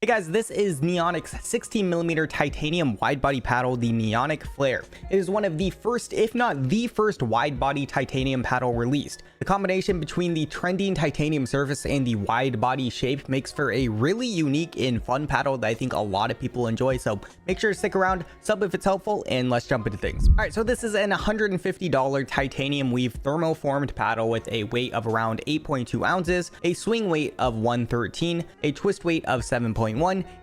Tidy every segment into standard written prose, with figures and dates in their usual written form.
Hey guys, this is Neonic's 16mm titanium widebody paddle, the Neonic Flare. It is one of the first, if not the first, widebody titanium paddle released. The combination between the trending titanium surface and the widebody shape makes for a really unique and fun paddle that I think a lot of people enjoy, so make sure to stick around, sub if it's helpful, and let's jump into things. Alright, so this is an $150 titanium weave thermoformed paddle with a weight of around 8.2 ounces, a swing weight of 113, a twist weight of 7.1,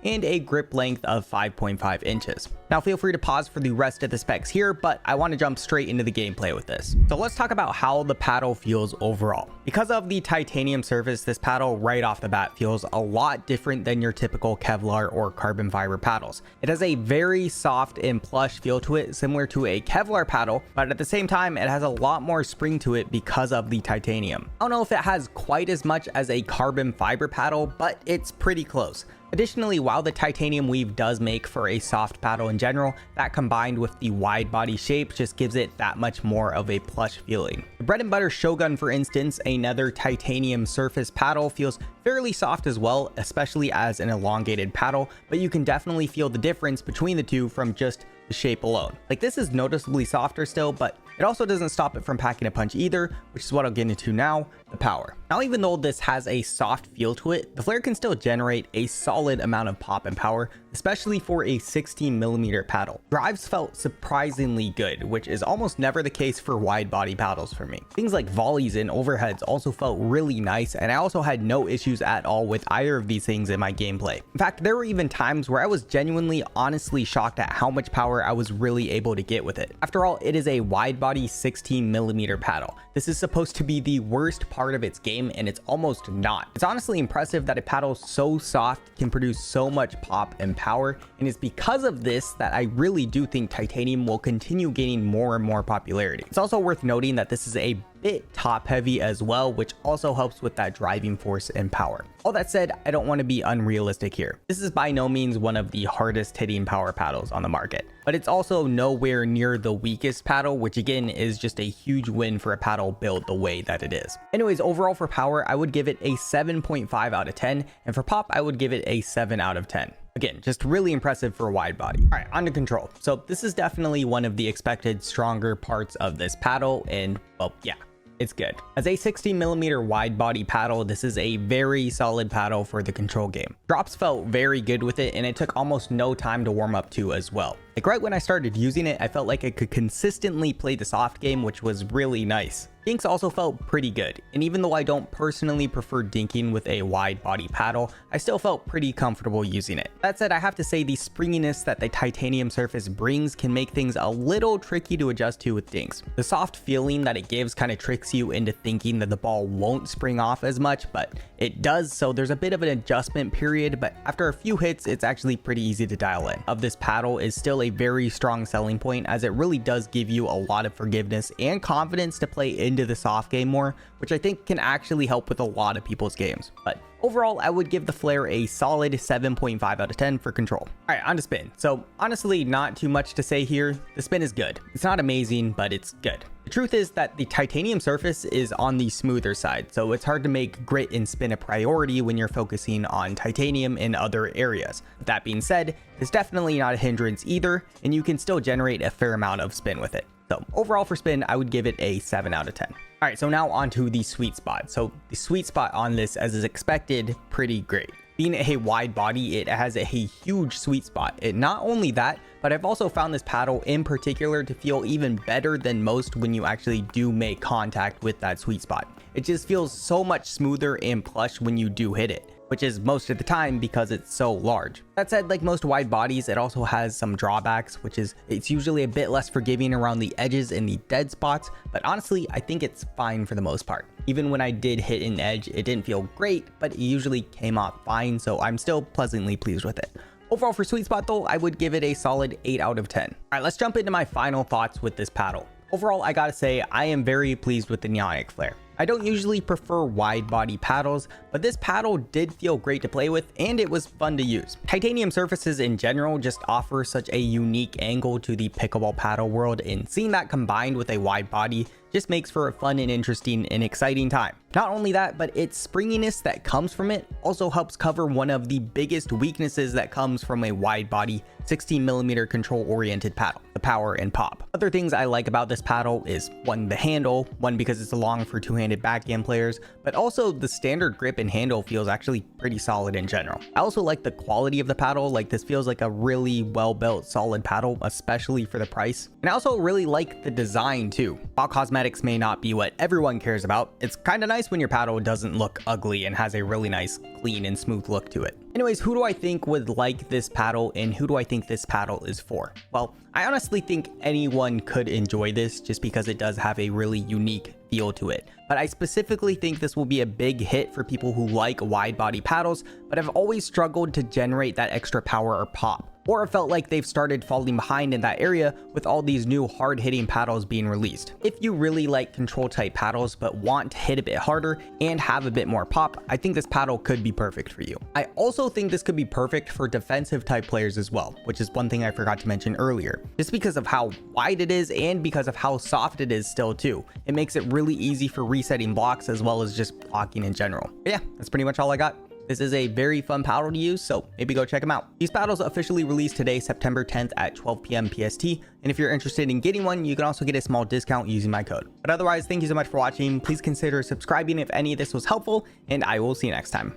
and a grip length of 5.5 inches. Now feel free to pause for the rest of the specs here, but I want to jump straight into the gameplay with this. So let's talk about how the paddle feels overall. Because of the titanium surface, this paddle right off the bat feels a lot different than your typical Kevlar or carbon fiber paddles. It has a very soft and plush feel to it, similar to a Kevlar paddle, but at the same time it has a lot more spring to it because of the titanium. I don't know if it has quite as much as a carbon fiber paddle, but it's pretty close. Additionally, while the titanium weave does make for a soft paddle in general, that combined with the wide body shape just gives it that much more of a plush feeling. The bread and butter Shogun, for instance, another titanium surface paddle, feels fairly soft as well, especially as an elongated paddle, but you can definitely feel the difference between the two from just the shape alone. Like, this is noticeably softer still, but it also doesn't stop it from packing a punch either, which is what I'll get into now, the power. Now, even though this has a soft feel to it, the Flare can still generate a solid amount of pop and power, especially for a 16mm paddle. Drives felt surprisingly good, which is almost never the case for wide body paddles for me. Things like volleys and overheads also felt really nice, and I also had no issues at all with either of these things in my gameplay. In fact, there were even times where I was genuinely honestly shocked at how much power I was really able to get with it. After all, it is a wide body 16mm paddle. This is supposed to be the worst part of its game, and it's almost not. It's honestly impressive that a paddle so soft can produce so much pop and power, and it's because of this that I really do think titanium will continue gaining more and more popularity. It's also worth noting that this is a bit top heavy as well, which also helps with that driving force and power. All that said, I don't want to be unrealistic here. This is by no means one of the hardest hitting power paddles on the market, but it's also nowhere near the weakest paddle, which again is just a huge win for a paddle built the way that it is. Anyways, overall for power, I would give it a 7.5 out of 10, and for pop, I would give it a 7 out of 10. Again, just really impressive for a wide body. All right, on to control. So this is definitely one of the expected stronger parts of this paddle, and well, yeah, it's good. As a 16mm wide body paddle, this is a very solid paddle for the control game. Drops felt very good with it, and it took almost no time to warm up to as well. Like, right when I started using it, I felt like I could consistently play the soft game, which was really nice. Dinks also felt pretty good, and even though I don't personally prefer dinking with a wide body paddle, I still felt pretty comfortable using it. That said, I have to say the springiness that the titanium surface brings can make things a little tricky to adjust to with dinks. The soft feeling that it gives kind of tricks you into thinking that the ball won't spring off as much, but it does, so there's a bit of an adjustment period, but after a few hits, it's actually pretty easy to dial in. Of this paddle is still a very strong selling point, as it really does give you a lot of forgiveness and confidence to play into the soft game more, which I think can actually help with a lot of people's games. But overall, I would give the Flare a solid 7.5 out of 10 for control. All right, on to spin. So honestly, not too much to say here. The spin is good. It's not amazing, but it's good. The truth is that the titanium surface is on the smoother side, so it's hard to make grit and spin a priority when you're focusing on titanium in other areas. That being said, it's definitely not a hindrance either, and you can still generate a fair amount of spin with it. So overall for spin, I would give it a 7 out of 10. All right, so now on to the sweet spot. So the sweet spot on this, as is expected, pretty great. Being a wide body, it has a huge sweet spot. And not only that, but I've also found this paddle in particular to feel even better than most when you actually do make contact with that sweet spot. It just feels so much smoother and plush when you do hit it, which is most of the time because it's so large. That said, like most wide bodies, it also has some drawbacks, which is it's usually a bit less forgiving around the edges and the dead spots, but honestly, I think it's fine for the most part. Even when I did hit an edge, it didn't feel great, but it usually came off fine, so I'm still pleasantly pleased with it. Overall for sweet spot though, I would give it a solid 8 out of 10. All right, let's jump into my final thoughts with this paddle. Overall, I gotta say, I am very pleased with the Neonic Flare. I don't usually prefer wide body paddles, but this paddle did feel great to play with, and it was fun to use. Titanium surfaces in general just offer such a unique angle to the pickleball paddle world, and seeing that combined with a wide body just makes for a fun and interesting and exciting time. Not only that, but its springiness that comes from it also helps cover one of the biggest weaknesses that comes from a wide body 16mm control oriented paddle, the power and pop. Other things I like about this paddle is one, the handle, one because it's long for two-handed backhand players, but also the standard grip and handle feels actually pretty solid in general. I also like the quality of the paddle, like this feels like a really well-built solid paddle, especially for the price. And I also really like the design too. While cosmetics may not be what everyone cares about, it's kind of nice when your paddle doesn't look ugly and has a really nice, clean and smooth look to it. Anyways, who do I think would like this paddle and who do I think this paddle is for? Well, I honestly think anyone could enjoy this just because it does have a really unique feel to it. But I specifically think this will be a big hit for people who like wide body paddles, but have always struggled to generate that extra power or pop, or have felt like they've started falling behind in that area with all these new hard-hitting paddles being released. If you really like control type paddles but want to hit a bit harder and have a bit more pop, I think this paddle could be perfect for you. I also think this could be perfect for defensive type players as well, which is one thing I forgot to mention earlier. Just because of how wide it is and because of how soft it is still too. It makes it really easy for resetting blocks as well as just blocking in general. But yeah, that's pretty much all I got. This is a very fun paddle to use, so maybe go check them out. These paddles officially released today, September 10th at 12 p.m. PST, and if you're interested in getting one, you can also get a small discount using my code. But otherwise, thank you so much for watching. Please consider subscribing if any of this was helpful, and I will see you next time.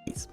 Peace.